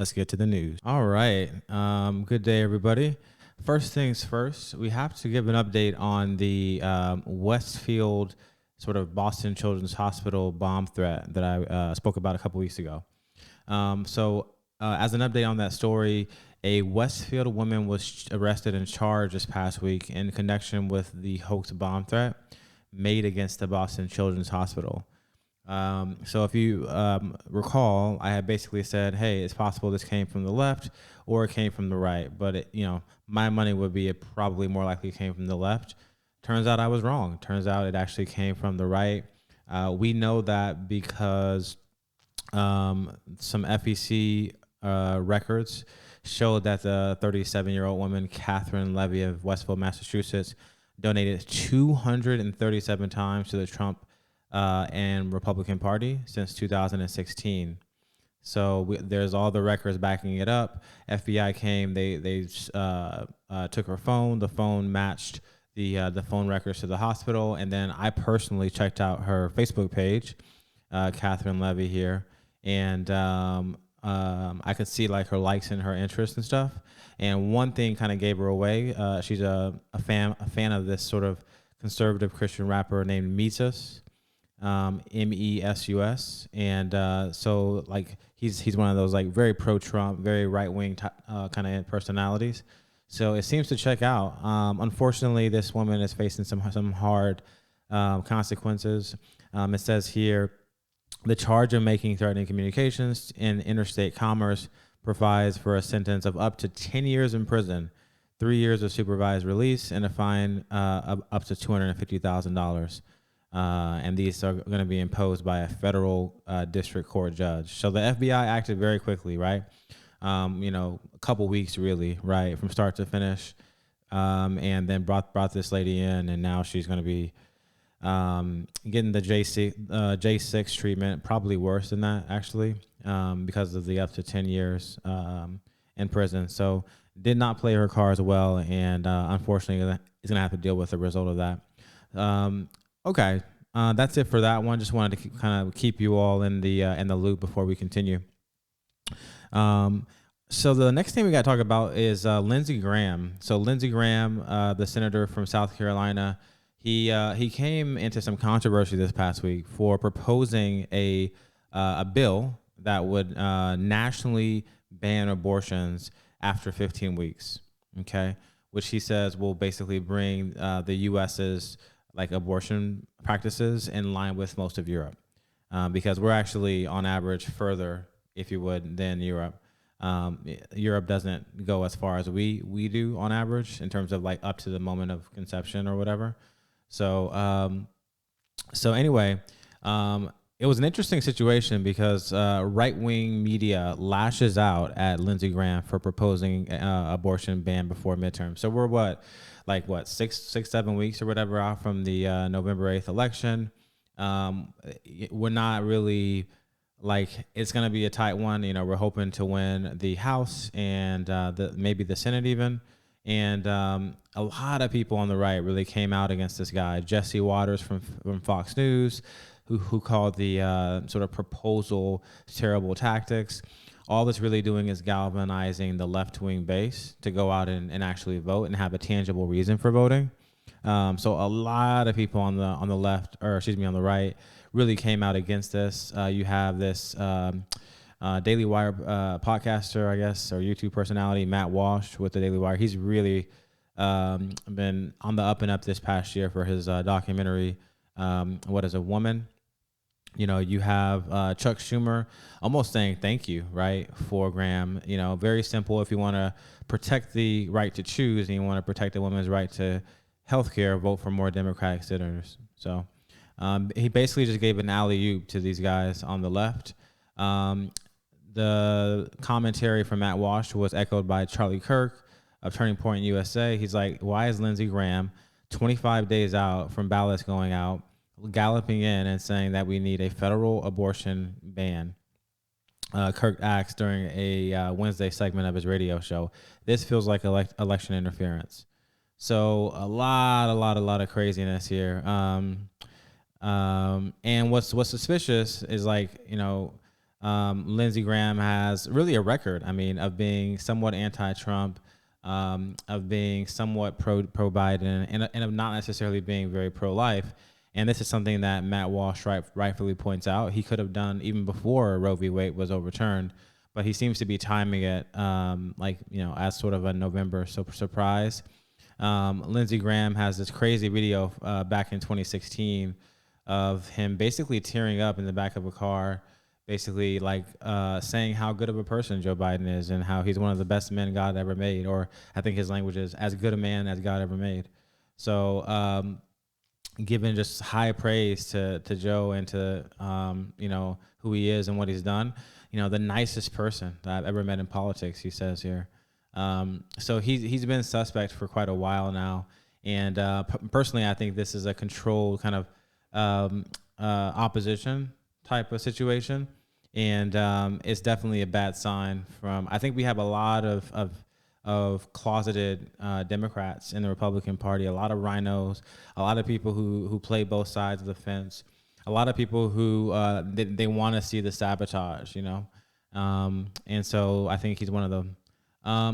Let's get to the news. All right. Good day, everybody. First things first, we have to give an update on the Westfield sort of Boston Children's Hospital bomb threat that I spoke about a couple weeks ago. As an update on that story, a Westfield woman was arrested and charged this past week in connection with the hoax bomb threat made against the Boston Children's Hospital. So if you recall, I had basically said, hey, it's possible this came from the left or it came from the right. But, my money would be it probably more likely came from the left. Turns out I was wrong. Turns out it actually came from the right. We know that because some FEC records showed that the 37-year-old woman, Catherine Levy of Westfield, Massachusetts, donated 237 times to the Trump and Republican Party since 2016. So there's all the records backing it up. FBI came, they took her phone. The phone matched the phone records to the hospital. And then I personally checked out her Facebook page, Catherine Levy here. And I could see like her likes and her interests and stuff. And one thing kind of gave her away. She's a fan of this sort of conservative Christian rapper named Mesus. Mesus, and so like he's one of those like very pro-Trump, very right-wing kind of personalities. So it seems to check out. Unfortunately, this woman is facing some hard consequences. It says here, the charge of making threatening communications in interstate commerce provides for a sentence of up to 10 years in prison, 3 years of supervised release, and a fine of up to $250,000. And these are going to be imposed by a federal district court judge. So the FBI acted very quickly, right? A couple weeks really, right, from start to finish, and then brought this lady in, and now she's going to be getting the J6 treatment, probably worse than that actually, because of the up to 10 years in prison. So did not play her cards well, and unfortunately is going to have to deal with the result of that. Okay, that's it for that one. Just wanted to kind of keep you all in the loop before we continue. So the next thing we got to talk about is Lindsey Graham. So Lindsey Graham, the senator from South Carolina, he came into some controversy this past week for proposing a bill that would nationally ban abortions after 15 weeks. Okay, which he says will basically bring the U.S.'s like abortion practices in line with most of Europe, because we're actually on average further, if you would, than Europe. Europe doesn't go as far as we do on average in terms of like up to the moment of conception or whatever. So anyway, it was an interesting situation because right-wing media lashes out at Lindsey Graham for proposing abortion ban before midterm. So we're six, 7 weeks or whatever out from the November 8th election. We're not really like, it's going to be a tight one. We're hoping to win the House and maybe the Senate even. And a lot of people on the right really came out against this guy, Jesse Waters from Fox News, who called the sort of proposal terrible tactics. All that's really doing is galvanizing the left-wing base to go out and actually vote and have a tangible reason for voting. So a lot of people on the left, or excuse me, on the right, really came out against this. You have this Daily Wire podcaster, I guess, or YouTube personality, Matt Walsh with the Daily Wire. He's really been on the up and up this past year for his documentary, What is a Woman? You have Chuck Schumer almost saying thank you, right, for Graham. Very simple. If you want to protect the right to choose and you want to protect a woman's right to health care, vote for more Democratic senators. So he basically just gave an alley-oop to these guys on the left. The commentary from Matt Walsh was echoed by Charlie Kirk of Turning Point USA. He's like, why is Lindsey Graham 25 days out from ballots going out, galloping in and saying that we need a federal abortion ban? Kirk asked during a Wednesday segment of his radio show. This feels like election interference. So a lot of craziness here. And what's suspicious is like, Lindsey Graham has really a record, I mean, of being somewhat anti-Trump, of being somewhat pro-Biden, and of not necessarily being very pro-life. And this is something that Matt Walsh rightfully points out. He could have done even before Roe v. Wade was overturned, but he seems to be timing it as sort of a November surprise. Lindsey Graham has this crazy video back in 2016 of him basically tearing up in the back of a car, basically saying how good of a person Joe Biden is and how he's one of the best men God ever made, or I think his language is as good a man as God ever made. So giving just high praise to Joe and to who he is and what he's done. The nicest person that I've ever met in politics, he says here. So he's been suspect for quite a while now, and personally, I think this is a controlled kind of opposition type of situation, and it's definitely a bad sign. I think we have a lot of closeted Democrats in the Republican Party, a lot of rhinos, a lot of people who play both sides of the fence, a lot of people who they want to see the sabotage, and so I think he's one of them.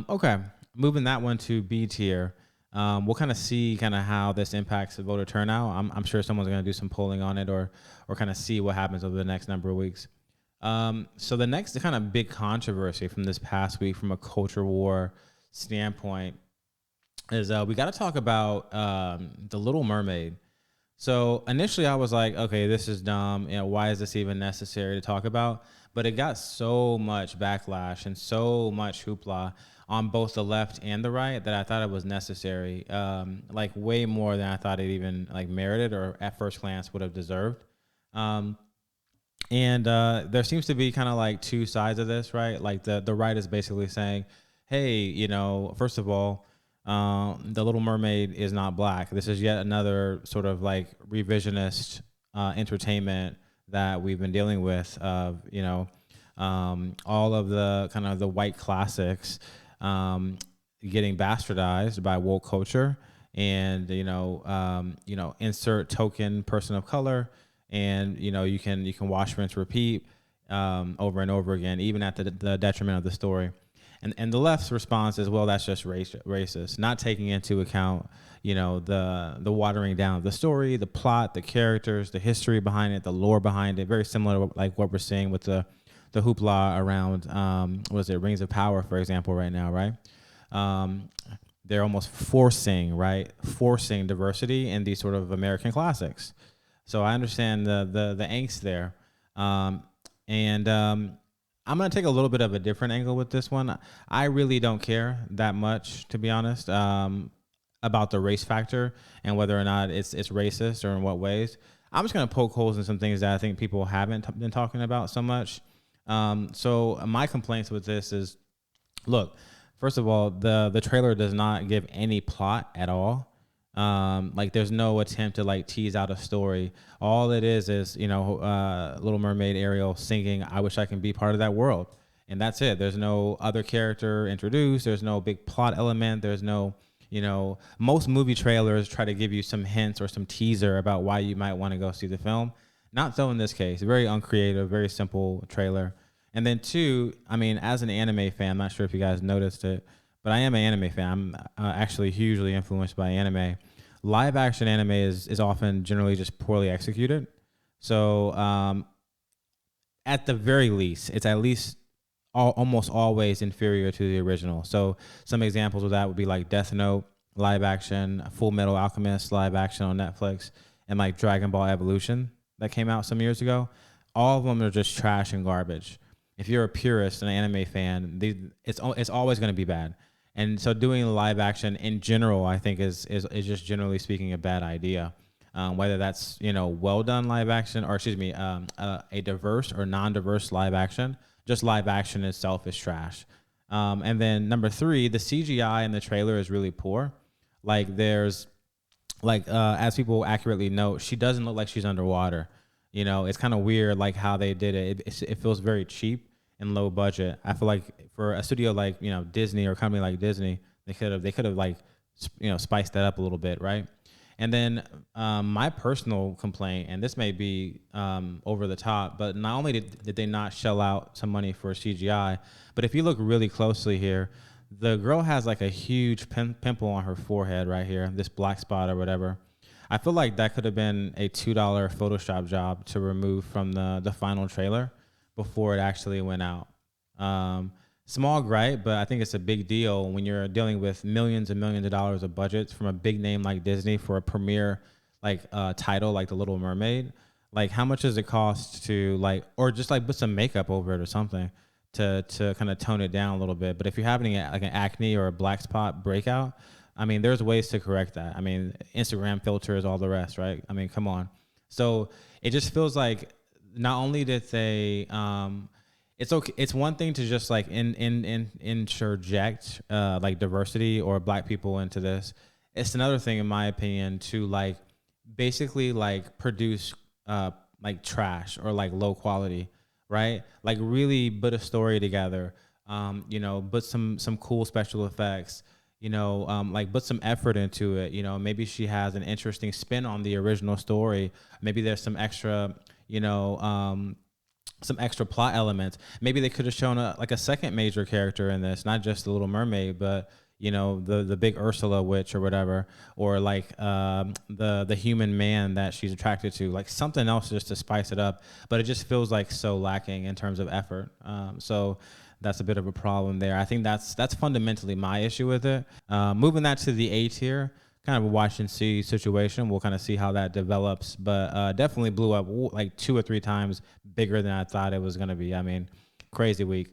Okay, moving that one to B tier. We'll kind of see how this impacts the voter turnout. I'm sure someone's going to do some polling on it or kind of see what happens over the next number of weeks. So the next kind of big controversy from this past week from a culture war standpoint is we got to talk about the Little Mermaid. So initially I was like, okay, this is dumb. Why is this even necessary to talk about? But it got so much backlash and so much hoopla on both the left and the right that I thought it was necessary, way more than I thought it even merited or at first glance would have deserved. And there seems to be kind of two sides of this, right? The right is basically saying, hey, first of all, the Little Mermaid is not black. This is yet another sort of revisionist entertainment that we've been dealing with of, all of the kind of the white classics getting bastardized by woke culture and, insert token person of color. And, you can wash, rinse, repeat over and over again, even at the detriment of the story. And the left's response is, well, that's just racist, not taking into account, the watering down of the story, the plot, the characters, the history behind it, the lore behind it. Very similar to what we're seeing with the hoopla around, Rings of Power, for example, right now, right? They're almost forcing diversity in these sort of American classics. So I understand the angst there. I'm going to take a little bit of a different angle with this one. I really don't care that much, to be honest, about the race factor and whether or not it's racist or in what ways. I'm just going to poke holes in some things that I think people haven't been talking about so much. So my complaints with this is, look, first of all, the trailer does not give any plot at all. There's no attempt to tease out a story. All it is Little Mermaid Ariel singing "I Wish I Can Be Part of That World," and that's it. There's no other character introduced. There's no big plot element. There's no, most movie trailers try to give you some hints or some teaser about why you might want to go see the film. Not so in this case. Very uncreative, very simple trailer. And then two, as an anime fan, I'm not sure if you guys noticed it, but I am an anime fan. I'm actually hugely influenced by anime. Live action anime is often generally just poorly executed. So at the very least, it's at least almost always inferior to the original. So some examples of that would be Death Note live action, Full Metal Alchemist live action on Netflix, and Dragon Ball Evolution that came out some years ago. All of them are just trash and garbage. If you're a purist and an anime fan, it's always going to be bad. And so doing live action in general, I think is just generally speaking a bad idea. Whether that's well done live action or a diverse or non-diverse live action, just live action itself is trash. And then number three, the CGI in the trailer is really poor. There's as people accurately note, she doesn't look like she's underwater. It's kind of weird how they did it. It feels very cheap and low budget. I feel like for a studio Disney or a company like Disney, they could have spiced that up a little bit, right? And then my personal complaint, and this may be over the top, but not only did they not shell out some money for CGI, but if you look really closely here, the girl has like a huge pimple on her forehead right here, this black spot or whatever. I feel like that could have been a $2 Photoshop job to remove from the final trailer before it actually went out. Small gripe, but I think it's a big deal when you're dealing with millions and millions of dollars of budgets from a big name like Disney for a premiere like title like The Little Mermaid. Like, how much does it cost to like, or just like put some makeup over it or something to kind of tone it down a little bit? But if you're having like an acne or a black spot breakout, I mean, there's ways to correct that. I mean, Instagram filters, all the rest, right? I mean, come on. So it just feels like not only did they, it's okay. It's one thing to just like interject like diversity or black people into this. It's another thing, in my opinion, to like basically like produce like trash or like low quality, right? Like really put a story together, put some cool special effects, like put some effort into it. Maybe she has an interesting spin on the original story. Maybe there's some extra, some extra plot elements. Maybe they could have shown a second major character in this, not just the Little Mermaid, but the big Ursula witch or whatever, or like the human man that she's attracted to, like something else just to spice it up. But it just feels like so lacking in terms of effort. So that's a bit of a problem there. I think that's fundamentally my issue with it. Moving that to the A tier, kind of a watch and see situation. We'll kind of see how that develops, but definitely blew up like 2 or 3 times bigger than I thought it was going to be. I mean, crazy week.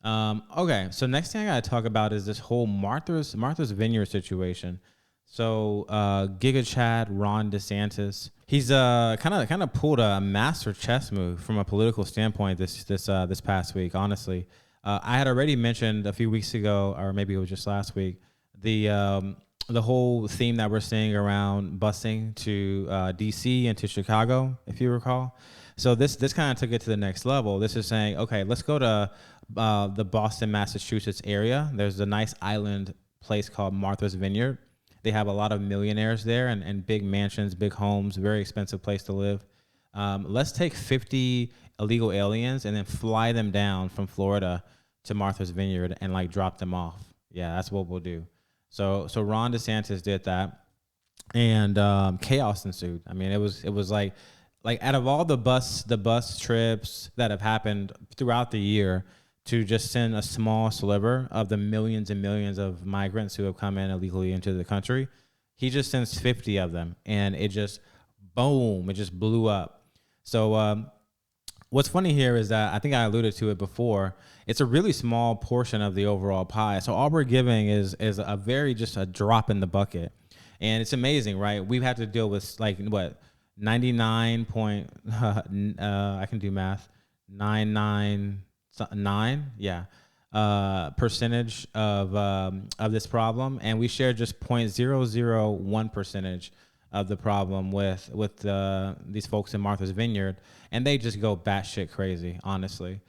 Okay, so next thing I got to talk about is this whole Martha's Vineyard situation. So Giga Chad Ron DeSantis, he's kind of pulled a master chess move from a political standpoint this past week. Honestly, I had already mentioned a few weeks ago, or maybe it was just last week, the whole theme that we're seeing around busing to DC and to Chicago, if you recall. So this kind of took it to the next level. This is saying, okay, let's go to the Boston, Massachusetts area. There's a nice island place called Martha's Vineyard. They have a lot of millionaires there and big mansions, big homes, very expensive place to live. Let's take 50 illegal aliens and then fly them down from Florida to Martha's Vineyard and like drop them off. Yeah, that's what we'll do. So Ron DeSantis did that, and chaos ensued. I mean, it was like out of all the bus trips that have happened throughout the year, to just send a small sliver of the millions and millions of migrants who have come in illegally into the country, he just sends 50 of them, and it just boom, it just blew up. So what's funny here is that I think I alluded to it before. It's a really small portion of the overall pie. So all we're giving is a very just a drop in the bucket, and it's amazing, right? We've had to deal with like what 99 point I can do math 999 percentage of this problem, and we share just 0.001 percentage of the problem with these folks in Martha's Vineyard, and they just go batshit crazy, honestly.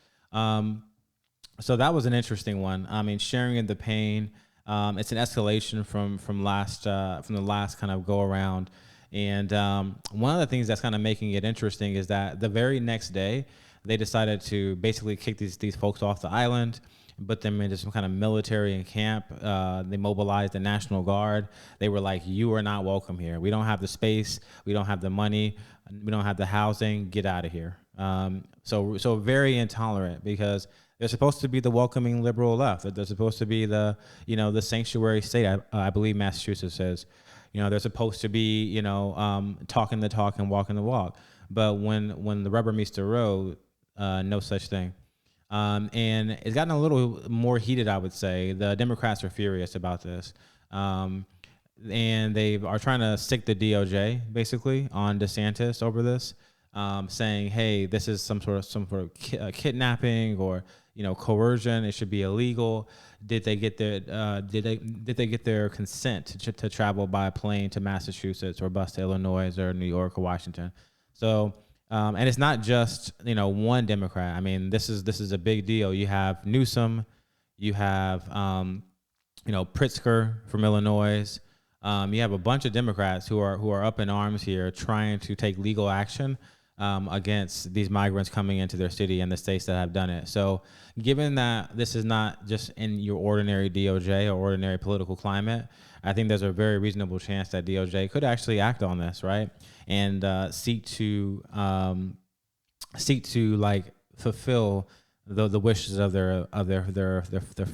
So that was an interesting one. I mean, sharing in the pain. It's an escalation from the last kind of go around, and one of the things that's kind of making it interesting is that the very next day they decided to basically kick these folks off the island, put them into some kind of military camp. They mobilized the National Guard. They were like, you are not welcome here. We don't have the space. We don't have the money. We don't have the housing. Get out of here. So very intolerant, because they're supposed to be the welcoming liberal left. They're supposed to be the sanctuary state. I believe Massachusetts says, they're supposed to be, talking the talk and walking the walk. But when the rubber meets the road, no such thing. And it's gotten a little more heated, I would say. The Democrats are furious about this. And they are trying to stick the DOJ basically on DeSantis over this, saying, hey, this is some sort of kidnapping or coercion. It should be illegal. Did they get their consent to travel by plane to Massachusetts or bus to Illinois or New York or Washington? So. And it's not just one Democrat. I mean, this is a big deal. You have Newsom, you have Pritzker from Illinois, You have a bunch of Democrats who are up in arms here, trying to take legal action against these migrants coming into their city and the states that have done it. So, given that this is not just in your ordinary DOJ or ordinary political climate, I think there's a very reasonable chance that DOJ could actually act on this, right, and seek to like fulfill the wishes of their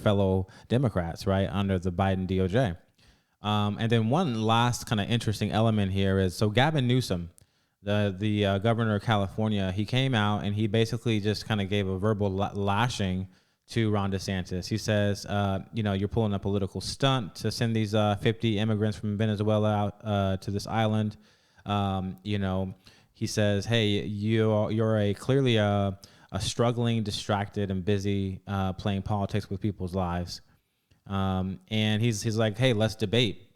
fellow Democrats, right, under the Biden DOJ. And then one last kind of interesting element here is, so Gavin Newsom, the governor of California, he came out and he basically just kind of gave a verbal lashing to Ron DeSantis. He says, you're pulling a political stunt to send these 50 immigrants from Venezuela out to this island. He says, hey, you're clearly a struggling, distracted, and busy playing politics with people's lives. And he's like, hey, let's debate.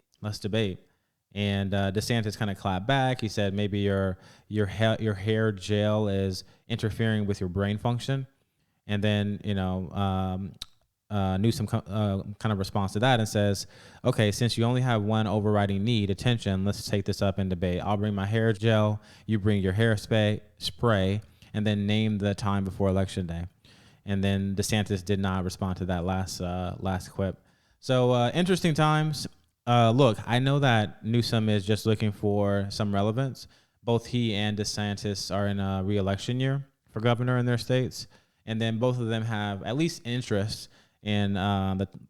And DeSantis kind of clapped back. He said, maybe your hair gel is interfering with your brain function. And then, Newsom kind of responds to that and says, okay, since you only have one overriding need, attention, let's take this up in debate. I'll bring my hair gel, you bring your hair spray, and then name the time before Election Day. And then DeSantis did not respond to that last quip. So interesting times. Look, I know that Newsom is just looking for some relevance. Both he and DeSantis are in a re-election year for governor in their states. And then both of them have at least interest in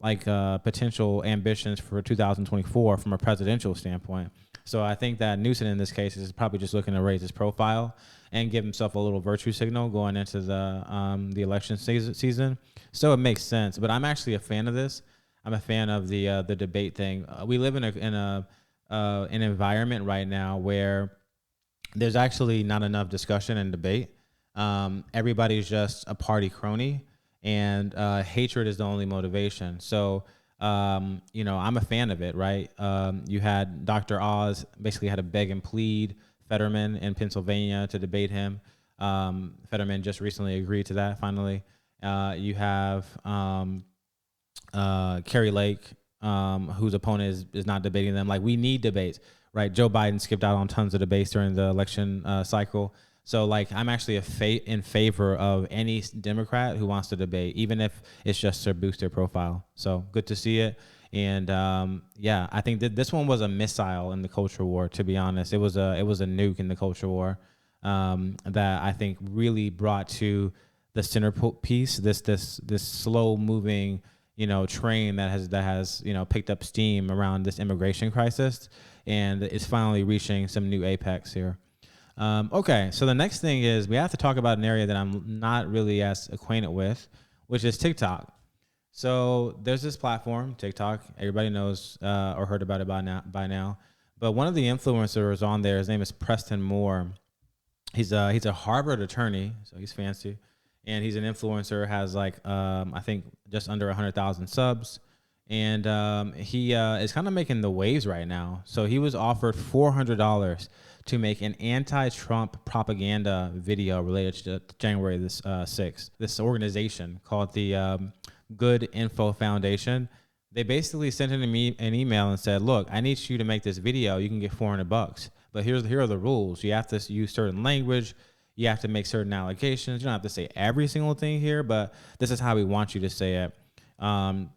potential ambitions for 2024 from a presidential standpoint. So I think that Newsom in this case is probably just looking to raise his profile and give himself a little virtue signal going into the election season. So it makes sense. But I'm actually a fan of this. I'm a fan of the debate thing. We live in an environment right now where there's actually not enough discussion and debate. Everybody's just a party crony, and hatred is the only motivation. So, I'm a fan of it, right? You had Dr. Oz basically had to beg and plead Fetterman in Pennsylvania to debate him. Fetterman just recently agreed to that finally. You have Kerry Lake, whose opponent is not debating them. Like, we need debates, right? Joe Biden skipped out on tons of debates during the election cycle. So, like, I'm actually in favor of any Democrat who wants to debate, even if it's just to boost their profile. So good to see it. And I think that this one was a missile in the culture war. To be honest, it was a nuke in the culture war that I think really brought to the centerpiece this slow moving train that has picked up steam around this immigration crisis, and it's finally reaching some new apex here. Okay, so the next thing is we have to talk about an area that I'm not really as acquainted with, which is TikTok. So there's this platform, TikTok. Everybody knows or heard about it by now. But one of the influencers on there, his name is Preston Moore. He's a Harvard attorney, so he's fancy, and he's an influencer. Has I think just under 100,000 subs, and he is kind of making the waves right now. So he was offered $400 to make an anti-Trump propaganda video related to January 6th. This organization called the Good Info Foundation, they basically sent him an email and said, look, I need you to make this video. You can get $400, but here are the rules. You have to use certain language. You have to make certain allegations. You don't have to say every single thing here, but this is how we want you to say it. And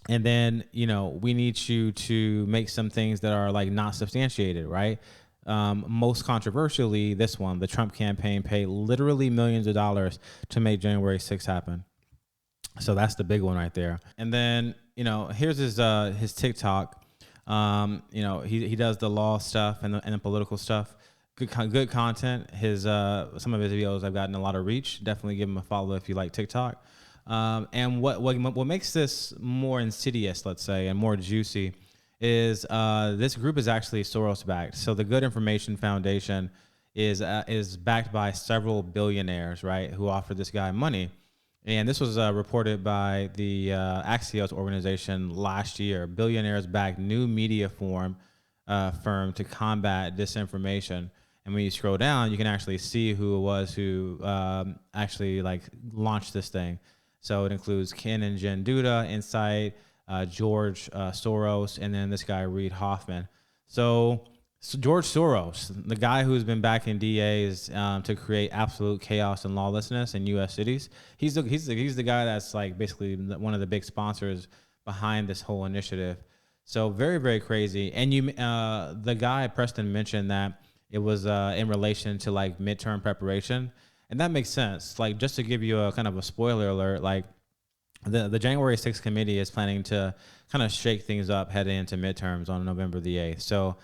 then, we need you to make some things that are not substantiated, right? Most controversially, this one, the Trump campaign paid literally millions of dollars to make January 6th happen. So that's the big one right there. And then, here's his TikTok. He does the law stuff and the political stuff. Good content. Some of his videos have gotten a lot of reach. Definitely give him a follow if you like TikTok. And what makes this more insidious, let's say, and more juicy is this group is actually Soros backed. So the Good Information Foundation is backed by several billionaires, right, who offered this guy money. And this was reported by the Axios organization last year. Billionaires backed new media firm to combat disinformation. And when you scroll down, you can actually see who it was who actually launched this thing. So it includes Ken and Jen Duda, Insight, George Soros, and then this guy Reid Hoffman. So George Soros, the guy who's been backing DAs to create absolute chaos and lawlessness in U.S. cities, he's the guy that's like basically one of the big sponsors behind this whole initiative. So very, very crazy. And the guy Preston mentioned that it was in relation to like midterm preparation, and that makes sense. Like, just to give you a kind of a spoiler alert, like the January 6th committee is planning to kind of shake things up heading into midterms on November the 8th. So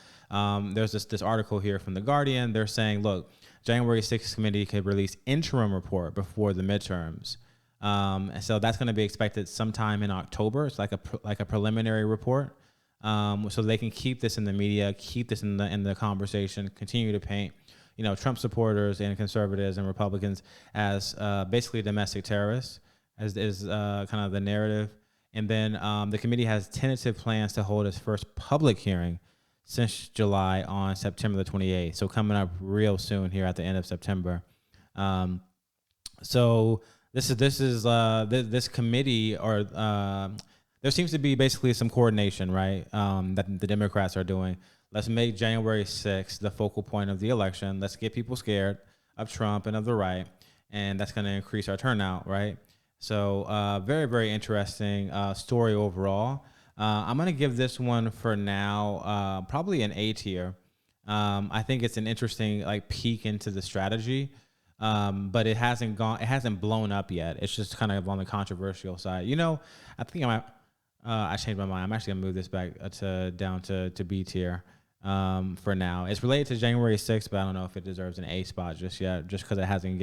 there's this article here from The Guardian. They're saying, look, January 6th committee could release interim report before the midterms. And so that's going to be expected sometime in October. It's like a preliminary report. So they can keep this in the media, keep this in the conversation, continue to paint, Trump supporters and conservatives and Republicans as basically domestic terrorists, as is kind of the narrative. And then the committee has tentative plans to hold its first public hearing since July on September the 28th. So coming up real soon here at the end of September. So this committee, or there seems to be basically some coordination, right, that the Democrats are doing. Let's make January 6th the focal point of the election. Let's get people scared of Trump and of the right, and that's going to increase our turnout, right? So very, very interesting story overall. I'm going to give this one for now probably an A tier. I think it's an interesting peek into the strategy, but it hasn't blown up yet. It's just kind of on the controversial side. I think I changed my mind. I'm actually gonna move this back down to B tier for now. It's related to January 6th, but I don't know if it deserves an A spot just yet, just because it hasn't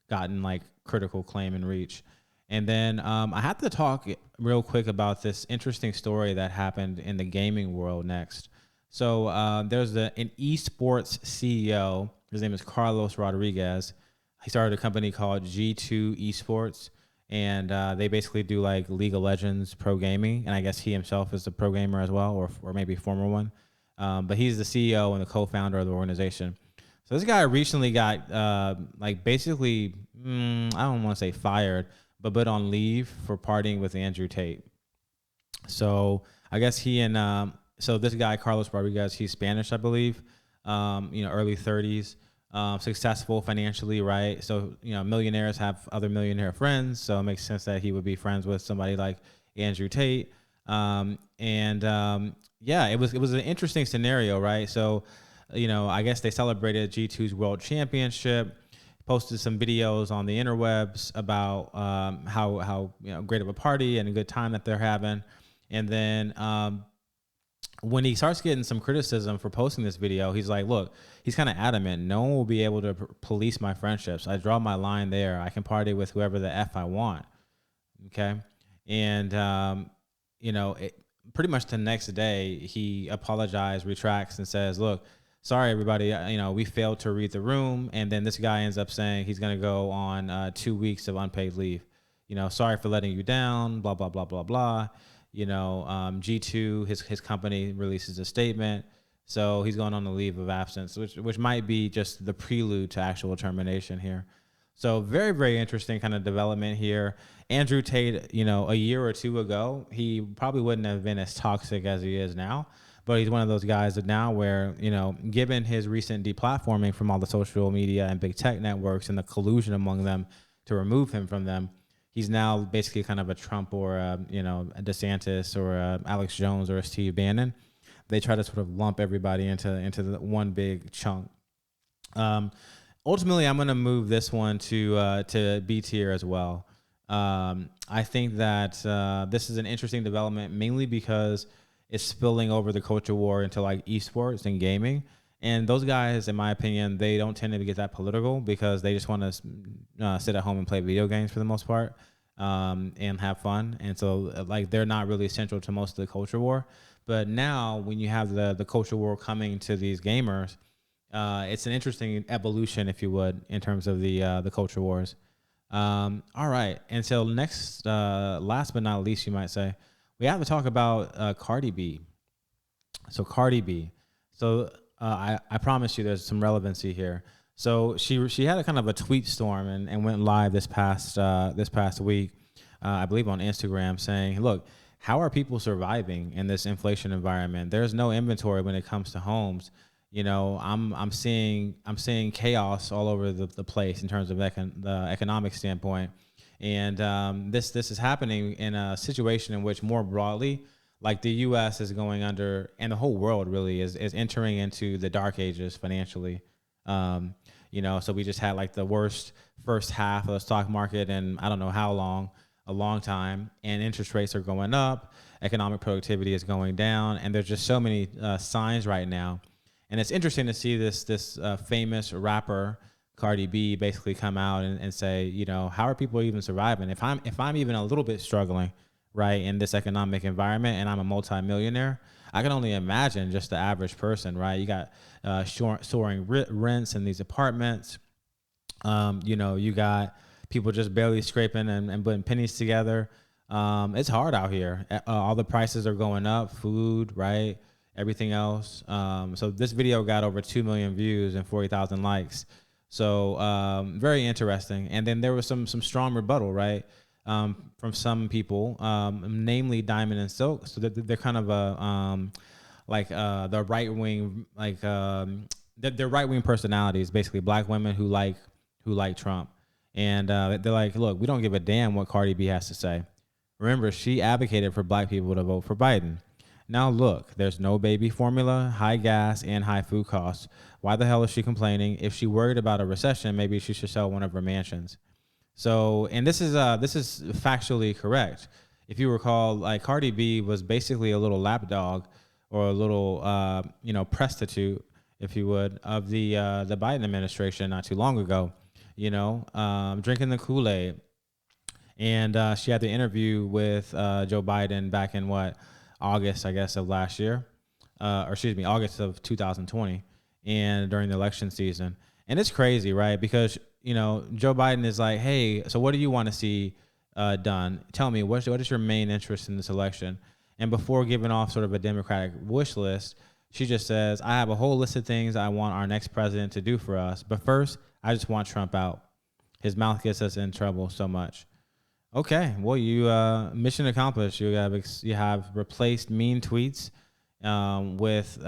gotten critical claim and reach. And then I have to talk real quick about this interesting story that happened in the gaming world next. So there's an esports CEO. His name is Carlos Rodriguez. He started a company called G2 Esports, and they basically do League of Legends pro gaming. And I guess he himself is a pro gamer as well, or maybe former one. But he's the CEO and the co-founder of the organization. So this guy recently got basically, I don't want to say fired, but put on leave for partying with Andrew Tate. So I guess he and so this guy Carlos Rodriguez, he's Spanish, I believe. Early 30s, successful financially, right? So millionaires have other millionaire friends, so it makes sense that he would be friends with somebody like Andrew Tate. Yeah, it was an interesting scenario, right? So I guess they celebrated G2's World Championship. Posted some videos on the interwebs about how great of a party and a good time that they're having. And then when he starts getting some criticism for posting this video, he's like, look, he's kind of adamant. No one will be able to police my friendships. I draw my line there. I can party with whoever the F I want. Okay. And, pretty much the next day he apologized, retracts, and says, look, sorry, everybody, we failed to read the room. And then this guy ends up saying he's going to go on 2 weeks of unpaid leave. Sorry for letting you down, blah, blah, blah, blah, blah. G2, his company releases a statement. So he's going on a leave of absence, which might be just the prelude to actual termination here. So very, very interesting kind of development here. Andrew Tate, a year or two ago, he probably wouldn't have been as toxic as he is now. But he's one of those guys that now where, given his recent deplatforming from all the social media and big tech networks and the collusion among them to remove him from them, he's now basically kind of a Trump or a DeSantis or a Alex Jones or a Steve Bannon. They try to sort of lump everybody into the one big chunk. Ultimately, I'm going to move this one to B tier as well. I think that this is an interesting development, mainly because it's spilling over the culture war into esports and gaming. And those guys, in my opinion, they don't tend to get that political because they just want to sit at home and play video games for the most part and have fun. And so they're not really central to most of the culture war. But now when you have the culture war coming to these gamers, it's an interesting evolution, if you would, in terms of the culture wars. All right. And so next, last but not least, you might say, we have to talk about Cardi B. So Cardi B. So I promise you there's some relevancy here. So she had a kind of a tweet storm and went live this past week, I believe on Instagram, saying, look, how are people surviving in this inflation environment? There's no inventory when it comes to homes. I'm seeing chaos all over the place in terms of the economic standpoint, and this is happening in a situation in which more broadly, like the U.S. is going under, and the whole world really is entering into the dark ages financially. So we just had like the worst first half of the stock market in I don't know how long, a long time, and interest rates are going up, economic productivity is going down, and there's just so many signs right now. And it's interesting to see this famous rapper Cardi B basically come out and say, how are people even surviving? If I'm even a little bit struggling, right, in this economic environment, and I'm a multimillionaire, I can only imagine just the average person, right? You got soaring rents in these apartments. You got people just barely scraping and putting pennies together. It's hard out here. All the prices are going up, food, right? Everything else. So this video got over 2 million views and 40,000 likes. So very interesting. And then there was some strong rebuttal, right? From some people, namely Diamond and Silk. So they're kind of the right wing, they're right wing personalities, basically black women who like Trump, and they're like, look, we don't give a damn what Cardi B has to say. Remember, she advocated for black people to vote for Biden. Now look, there's no baby formula, high gas, and high food costs. Why the hell is she complaining? If she worried about a recession, maybe she should sell one of her mansions. So, and this is factually correct. If you recall, like Cardi B was basically a little lapdog or a little, prostitute, if you would, of the Biden administration not too long ago. Drinking the Kool-Aid, and she had the interview with Joe Biden back in August, I guess, of last year, August of 2020, and during the election season. And it's crazy, right? Because Joe Biden is like, hey, so what do you want to see done? Tell me, what is your main interest in this election? And before giving off sort of a Democratic wish list, she just says, I have a whole list of things I want our next president to do for us. But first, I just want Trump out. His mouth gets us in trouble so much. Okay, well, you mission accomplished. You have replaced mean tweets with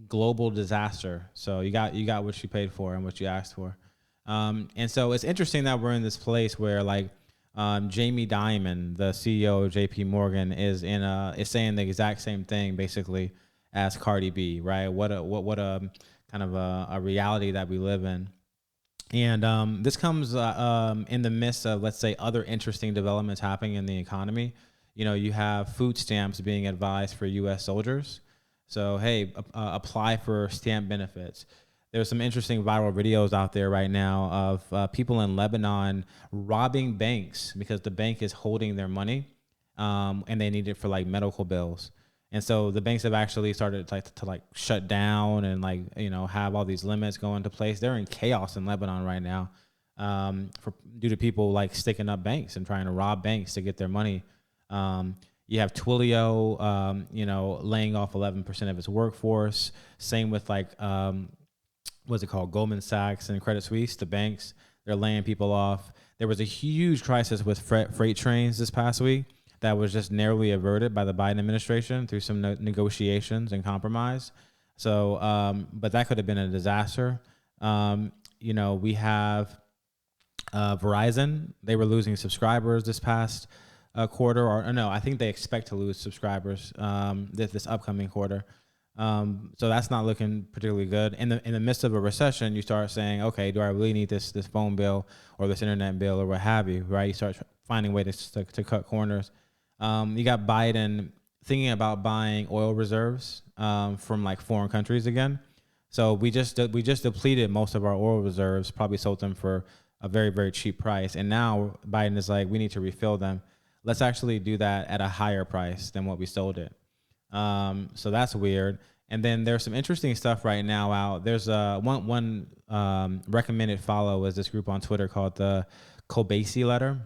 global disaster. So you got what you paid for and what you asked for. And so it's interesting that we're in this place where Jamie Dimon, the CEO of JP Morgan, is saying the exact same thing basically as Cardi B, right? What a kind of a reality that we live in. And this comes in the midst of, let's say, other interesting developments happening in the economy. You have food stamps being advised for U.S. soldiers. So, hey, apply for stamp benefits. There's some interesting viral videos out there right now of people in Lebanon robbing banks because the bank is holding their money and they need it for medical bills. And so the banks have actually started to shut down and have all these limits go into place. They're in chaos in Lebanon right now due to people sticking up banks and trying to rob banks to get their money. You have Twilio, laying off 11% of its workforce. Same with what's it called? Goldman Sachs and Credit Suisse, the banks, they're laying people off. There was a huge crisis with freight trains this past week that was just narrowly averted by the Biden administration through some negotiations and compromise. So, but that could have been a disaster. We have Verizon. They were losing subscribers this past quarter, or no, I think they expect to lose subscribers this upcoming quarter. So that's not looking particularly good. In the midst of a recession, you start saying, okay, do I really need this phone bill or this internet bill or what have you, right? You start finding ways to cut corners. You got Biden thinking about buying oil reserves from foreign countries again. So we just depleted most of our oil reserves, probably sold them for a very, very cheap price. And now Biden is like, we need to refill them. Let's actually do that at a higher price than what we sold it. So that's weird. And then there's some interesting stuff right now out. There's one recommended follow is this group on Twitter called the Kobasi Letter.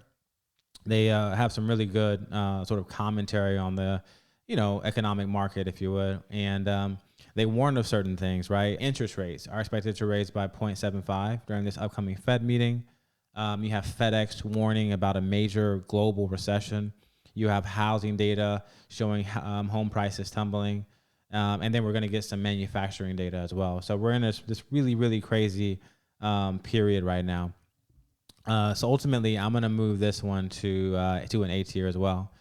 They have some really good sort of commentary on the, economic market, if you would. And they warn of certain things, right? Interest rates are expected to raise by 0.75 during this upcoming Fed meeting. You have FedEx warning about a major global recession. You have housing data showing home prices tumbling. And then we're going to get some manufacturing data as well. So we're in this really, really crazy period right now. So ultimately, I'm going to move this one to an A tier as well.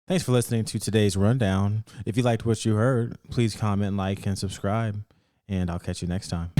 Thanks for listening to today's rundown. If you liked what you heard, please comment, like, and subscribe. And I'll catch you next time.